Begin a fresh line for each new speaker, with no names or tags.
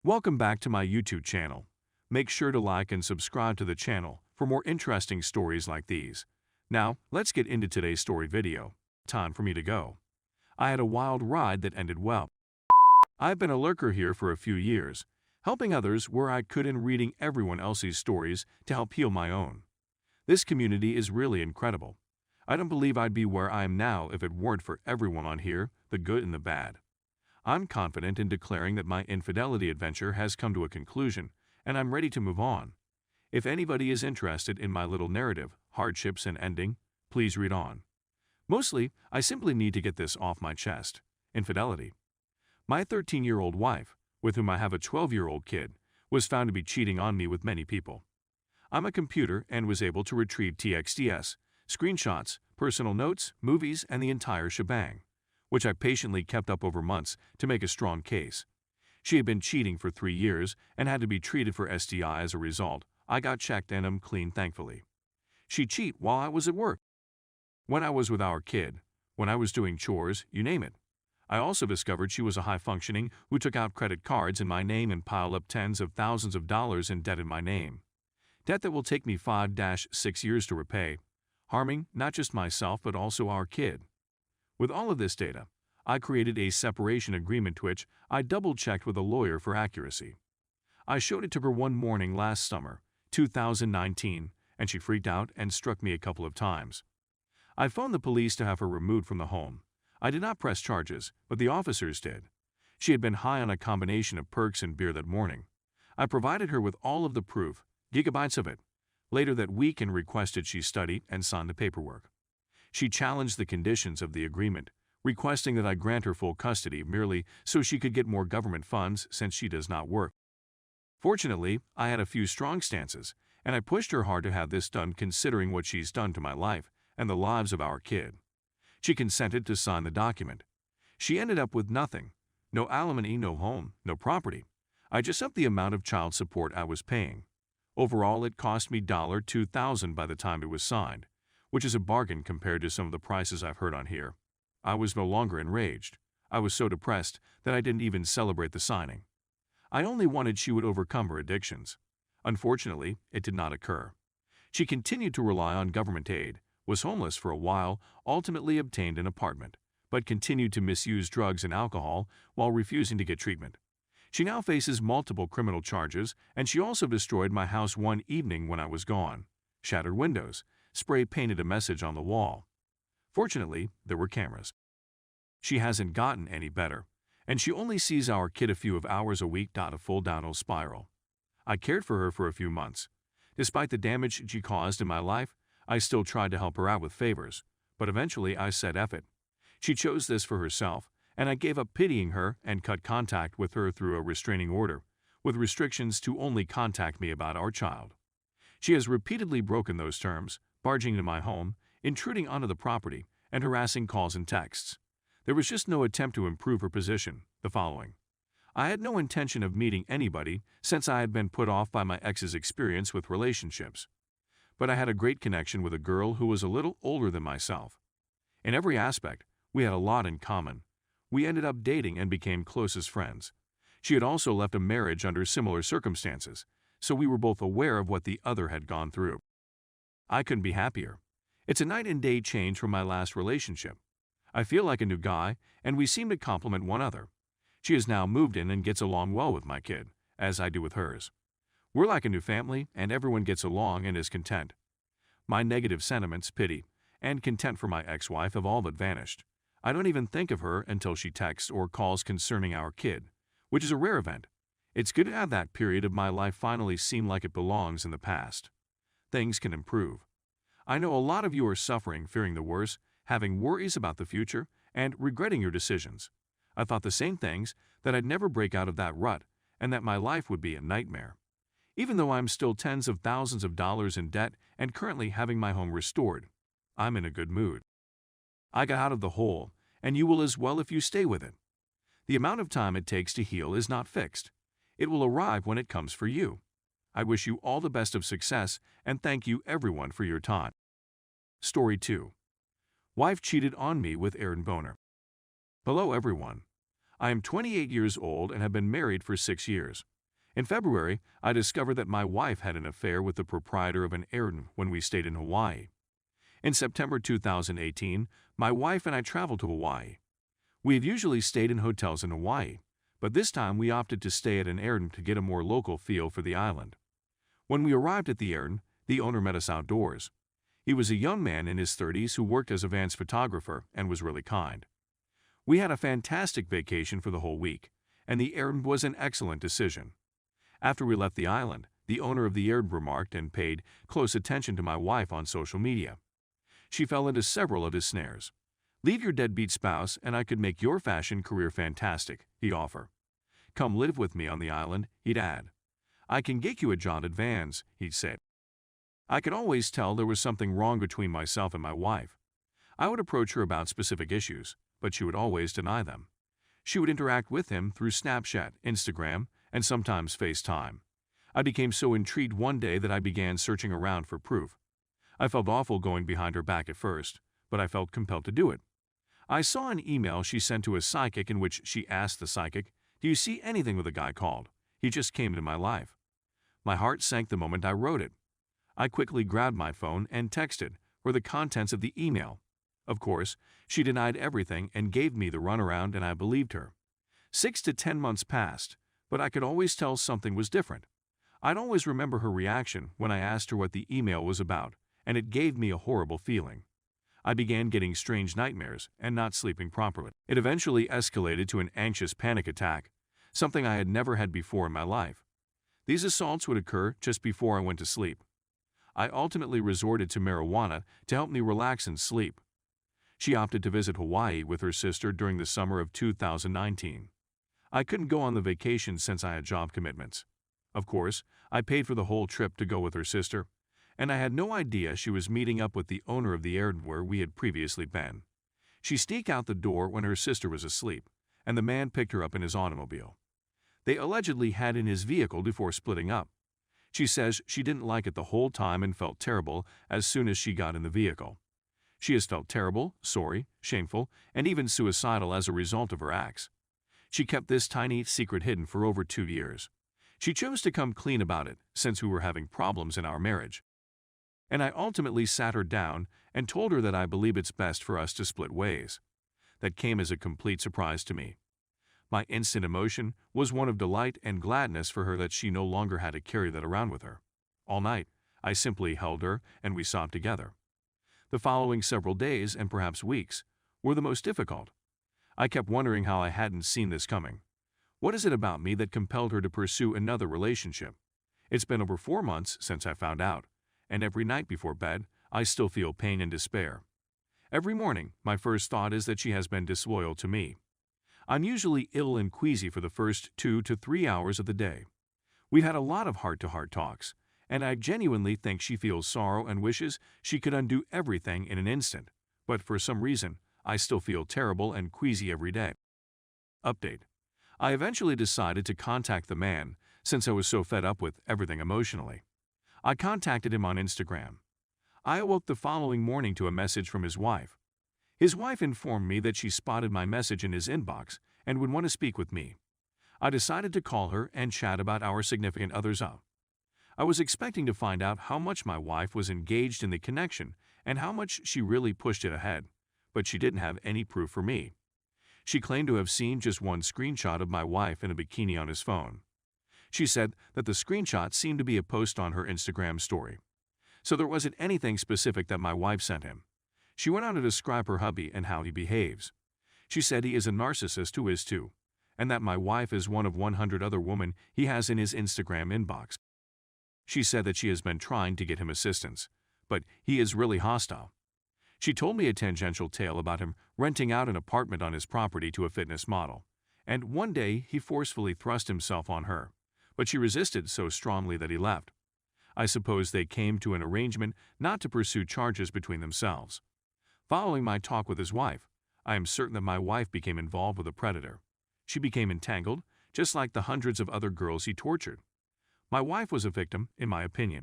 Welcome back to my YouTube channel. Make sure to like and subscribe to the channel for more interesting stories like these. Now, let's get into today's story video. Time for me to go. I had a wild ride that ended well. I've been a lurker here for a few years, helping others where I could and reading everyone else's stories to help heal my own. This community is really incredible. I don't believe I'd be where I am now if it weren't for everyone on here, the good and the bad. I'm confident in declaring that my infidelity adventure has come to a conclusion, and I'm ready to move on. If anybody is interested in my little narrative, hardships and ending, please read on. Mostly, I simply need to get this off my chest. Infidelity. My 13-year-old wife, with whom I have a 12-year-old kid, was found to be cheating on me with many people. I'm a computer and was able to retrieve TXTs, screenshots, personal notes, movies, and the entire shebang, which I patiently kept up over months to make a strong case. She had been cheating for 3 years and had to be treated for STI as a result. I got checked and I'm clean, thankfully. She'd cheat while I was at work, when I was with our kid, when I was doing chores, you name it. I also discovered she was a high-functioning who took out credit cards in my name and piled up tens of thousands of dollars in debt in my name. Debt that will take me 5-6 years to repay, harming not just myself but also our kid. With all of this data, I created a separation agreement which I double-checked with a lawyer for accuracy. I showed it to her one morning last summer, 2019, and she freaked out and struck me a couple of times. I phoned the police to have her removed from the home. I did not press charges, but the officers did. She had been high on a combination of perks and beer that morning. I provided her with all of the proof, gigabytes of it, later that week and requested she study and sign the paperwork. She challenged the conditions of the agreement, requesting that I grant her full custody merely so she could get more government funds since she does not work. Fortunately, I had a few strong stances, and I pushed her hard to have this done considering what she's done to my life and the lives of our kid. She consented to sign the document. She ended up with nothing. No alimony, no home, no property. I just upped the amount of child support I was paying. Overall, it cost me $2,000 by the time it was signed, which is a bargain compared to some of the prices I've heard on here. I was no longer enraged. I was so depressed that I didn't even celebrate the signing. I only wanted she would overcome her addictions. Unfortunately, it did not occur. She continued to rely on government aid, was homeless for a while, ultimately obtained an apartment, but continued to misuse drugs and alcohol while refusing to get treatment. She now faces multiple criminal charges, and she also destroyed my house one evening when I was gone, shattered windows, spray-painted a message on the wall. Fortunately, there were cameras. She hasn't gotten any better, and she only sees our kid a few hours a week. A full downhill spiral. I cared for her for a few months. Despite the damage she caused in my life, I still tried to help her out with favors, but eventually I said F it. She chose this for herself, and I gave up pitying her and cut contact with her through a restraining order, with restrictions to only contact me about our child. She has repeatedly broken those terms, barging into my home, intruding onto the property, and harassing calls and texts. There was just no attempt to improve her position. The following. I had no intention of meeting anybody since I had been put off by my ex's experience with relationships. But I had a great connection with a girl who was a little older than myself. In every aspect, we had a lot in common. We ended up dating and became close as friends. She had also left a marriage under similar circumstances, so we were both aware of what the other had gone through. I couldn't be happier. It's a night and day change from my last relationship. I feel like a new guy, and we seem to complement one another. She has now moved in and gets along well with my kid, as I do with hers. We're like a new family, and everyone gets along and is content. My negative sentiments, pity, and contempt for my ex-wife have all but vanished. I don't even think of her until she texts or calls concerning our kid, which is a rare event. It's good to have that period of my life finally seem like it belongs in the past. Things can improve. I know a lot of you are suffering, fearing the worst, having worries about the future, and regretting your decisions. I thought the same things, that I'd never break out of that rut, and that my life would be a nightmare. Even though I'm still tens of thousands of dollars in debt and currently having my home restored, I'm in a good mood. I got out of the hole, and you will as well if you stay with it. The amount of time it takes to heal is not fixed. It will arrive when it comes for you. I wish you all the best of success and thank you everyone for your time. Story 2. Wife cheated on me with Aaron Boner. Hello everyone. I am 28 years old and have been married for 6 years. In February, I discovered that my wife had an affair with the proprietor of an errand when we stayed in Hawaii. In September 2018, my wife and I traveled to Hawaii. We had usually stayed in hotels in Hawaii, but this time we opted to stay at an errand to get a more local feel for the island. When we arrived at the errand, the owner met us outdoors. He was a young man in his 30s who worked as a Vans photographer and was really kind. We had a fantastic vacation for the whole week, and the errand was an excellent decision. After we left the island, the owner of the errand remarked and paid close attention to my wife on social media. She fell into several of his snares. "Leave your deadbeat spouse and I could make your fashion career fantastic," he'd offer. "Come live with me on the island," he'd add. "I can get you a job at Vans," he'd say. I could always tell there was something wrong between myself and my wife. I would approach her about specific issues, but she would always deny them. She would interact with him through Snapchat, Instagram, and sometimes FaceTime. I became so intrigued one day that I began searching around for proof. I felt awful going behind her back at first, but I felt compelled to do it. I saw an email she sent to a psychic in which she asked the psychic, "Do you see anything with a guy called? He just came into my life." My heart sank the moment I wrote it. I quickly grabbed my phone and texted for the contents of the email. Of course, she denied everything and gave me the runaround, and I believed her. 6 to 10 months passed, but I could always tell something was different. I'd always remember her reaction when I asked her what the email was about, and it gave me a horrible feeling. I began getting strange nightmares and not sleeping properly. It eventually escalated to an anxious panic attack, something I had never had before in my life. These assaults would occur just before I went to sleep. I ultimately resorted to marijuana to help me relax and sleep. She opted to visit Hawaii with her sister during the summer of 2019. I couldn't go on the vacation since I had job commitments. Of course, I paid for the whole trip to go with her sister, and I had no idea she was meeting up with the owner of the errand where we had previously been. She sneaked out the door when her sister was asleep, and the man picked her up in his automobile. They allegedly had in his vehicle before splitting up. She says she didn't like it the whole time and felt terrible as soon as she got in the vehicle. She has felt terrible, sorry, shameful, and even suicidal as a result of her acts. She kept this tiny secret hidden for over 2 years. She chose to come clean about it since we were having problems in our marriage. And I ultimately sat her down and told her that I believe it's best for us to split ways. That came as a complete surprise to me. My instant emotion was one of delight and gladness for her that she no longer had to carry that around with her. All night, I simply held her and we sobbed together. The following several days, and perhaps weeks, were the most difficult. I kept wondering how I hadn't seen this coming. What is it about me that compelled her to pursue another relationship? It's been over 4 months since I found out, and every night before bed, I still feel pain and despair. Every morning, my first thought is that she has been disloyal to me. I'm usually ill and queasy for the first 2 to 3 hours of the day. We've had a lot of heart-to-heart talks, and I genuinely think she feels sorrow and wishes she could undo everything in an instant, but for some reason, I still feel terrible and queasy every day. Update. I eventually decided to contact the man since I was so fed up with everything emotionally. I contacted him on Instagram. I awoke the following morning to a message from his wife. His wife informed me that she spotted my message in his inbox and would want to speak with me. I decided to call her and chat about our significant others up. I was expecting to find out how much my wife was engaged in the connection and how much she really pushed it ahead, but she didn't have any proof for me. She claimed to have seen just one screenshot of my wife in a bikini on his phone. She said that the screenshot seemed to be a post on her Instagram story. So there wasn't anything specific that my wife sent him. She went on to describe her hubby and how he behaves. She said he is a narcissist who is too, and that my wife is one of 100 other women he has in his Instagram inbox. She said that she has been trying to get him assistance, but he is really hostile. She told me a tangential tale about him renting out an apartment on his property to a fitness model, and one day he forcefully thrust himself on her, but she resisted so strongly that he left. I suppose they came to an arrangement not to pursue charges between themselves. Following my talk with his wife, I am certain that my wife became involved with a predator. She became entangled, just like the hundreds of other girls he tortured. My wife was a victim, in my opinion.